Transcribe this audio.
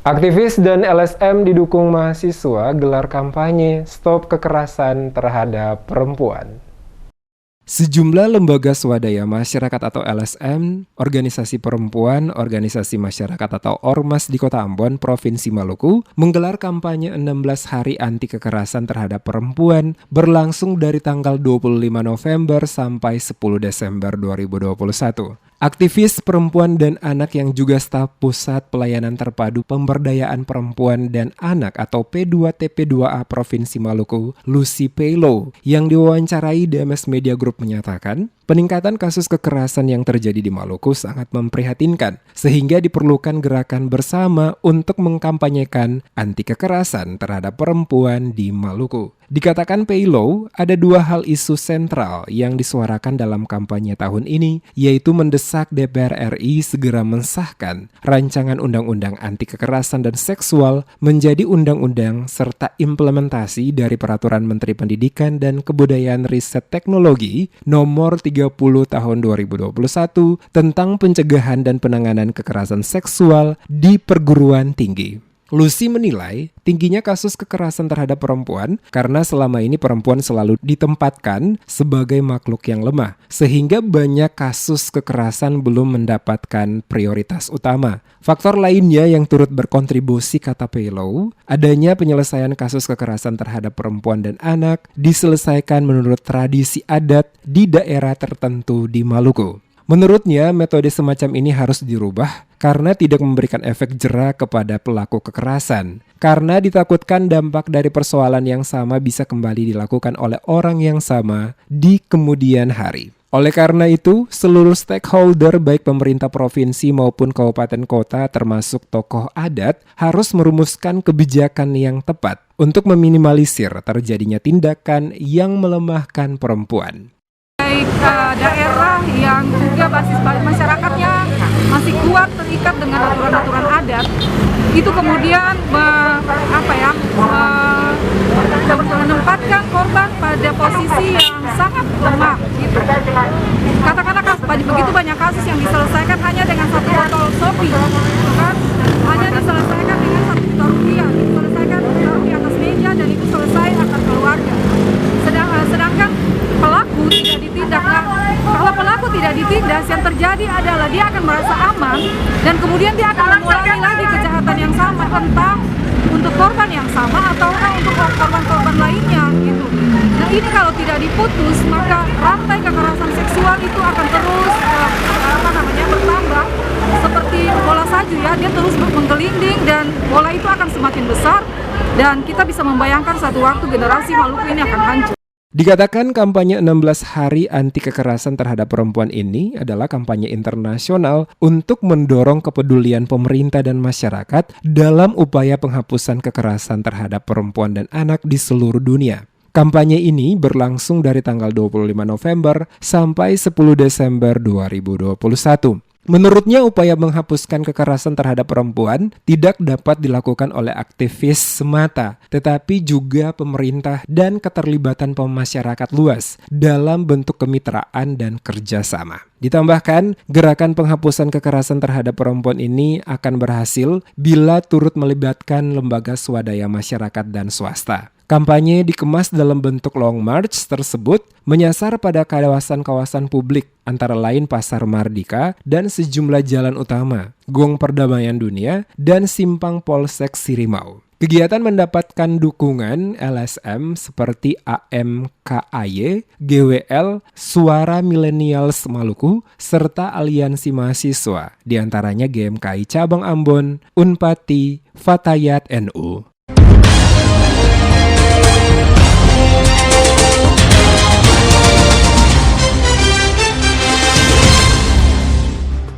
Aktivis dan LSM didukung mahasiswa gelar kampanye Stop Kekerasan Terhadap Perempuan. Sejumlah lembaga swadaya masyarakat atau LSM, organisasi perempuan, organisasi masyarakat atau Ormas di Kota Ambon, Provinsi Maluku, menggelar kampanye 16 hari anti kekerasan terhadap perempuan berlangsung dari tanggal 25 November sampai 10 Desember 2021. Aktivis perempuan dan anak yang juga staf Pusat Pelayanan Terpadu Pemberdayaan Perempuan dan Anak atau P2TP2A Provinsi Maluku, Lucy Pelo, yang diwawancarai DMS Media Group menyatakan, peningkatan kasus kekerasan yang terjadi di Maluku sangat memprihatinkan, sehingga diperlukan gerakan bersama untuk mengkampanyekan anti kekerasan terhadap perempuan di Maluku. Dikatakan Pelo, ada dua hal isu sentral yang disuarakan dalam kampanye tahun ini, yaitu mendesak DPR RI segera mensahkan rancangan undang-undang anti kekerasan dan seksual menjadi undang-undang serta implementasi dari Peraturan Menteri Pendidikan dan Kebudayaan Riset Teknologi Nomor 30 Tahun 2021 tentang pencegahan dan penanganan kekerasan seksual di perguruan tinggi. Lucy menilai tingginya kasus kekerasan terhadap perempuan karena selama ini perempuan selalu ditempatkan sebagai makhluk yang lemah, sehingga banyak kasus kekerasan belum mendapatkan prioritas utama. Faktor lainnya yang turut berkontribusi, kata Pelo, adanya penyelesaian kasus kekerasan terhadap perempuan dan anak diselesaikan menurut tradisi adat di daerah tertentu di Maluku. Menurutnya, metode semacam ini harus dirubah karena tidak memberikan efek jera kepada pelaku kekerasan. Karena ditakutkan dampak dari persoalan yang sama bisa kembali dilakukan oleh orang yang sama di kemudian hari. Oleh karena itu, seluruh stakeholder baik pemerintah provinsi maupun kabupaten kota termasuk tokoh adat harus merumuskan kebijakan yang tepat untuk meminimalisir terjadinya tindakan yang melemahkan perempuan. Daerah yang juga basis masyarakatnya masih kuat terikat dengan aturan-aturan adat, itu kemudian menempatkan korban pada posisi yang sangat lemah gitu. Katakanlah begitu banyak kasus yang diselesaikan hanya dengan satu botol sopi, kan? Hanya diselesaikan dengan Rp1, diselesaikan di atas meja dan itu selesai antar keluarga. Sedangkan pelaku tidak ditindak. Kalau pelaku tidak ditindak, yang terjadi adalah dia akan merasa aman dan kemudian dia akan mengulangi lagi kejahatan yang sama, entah untuk korban yang sama atau untuk korban-korban lainnya gitu. Nah, ini kalau tidak diputus, maka rantai kekerasan seksual itu akan terus bertambah seperti bola salju ya, dia terus menggelinding dan bola itu akan semakin besar dan kita bisa membayangkan satu waktu generasi Maluku ini akan hancur. Dikatakan kampanye 16 hari anti kekerasan terhadap perempuan ini adalah kampanye internasional untuk mendorong kepedulian pemerintah dan masyarakat dalam upaya penghapusan kekerasan terhadap perempuan dan anak di seluruh dunia. Kampanye ini berlangsung dari tanggal 25 November sampai 10 Desember 2021. Menurutnya, upaya menghapuskan kekerasan terhadap perempuan tidak dapat dilakukan oleh aktivis semata, tetapi juga pemerintah dan keterlibatan pemasyarakat luas dalam bentuk kemitraan dan kerjasama. Ditambahkan, gerakan penghapusan kekerasan terhadap perempuan ini akan berhasil bila turut melibatkan lembaga swadaya masyarakat dan swasta. Kampanye dikemas dalam bentuk long march tersebut menyasar pada kawasan-kawasan publik antara lain Pasar Mardika dan sejumlah jalan utama, Gong Perdamaian Dunia, dan Simpang Polsek Sirimau. Kegiatan mendapatkan dukungan LSM seperti AMKAY, GWL, Suara Milenials Maluku, serta Aliansi Mahasiswa, diantaranya GMKI Cabang Ambon, Unpati, Fatayat NU.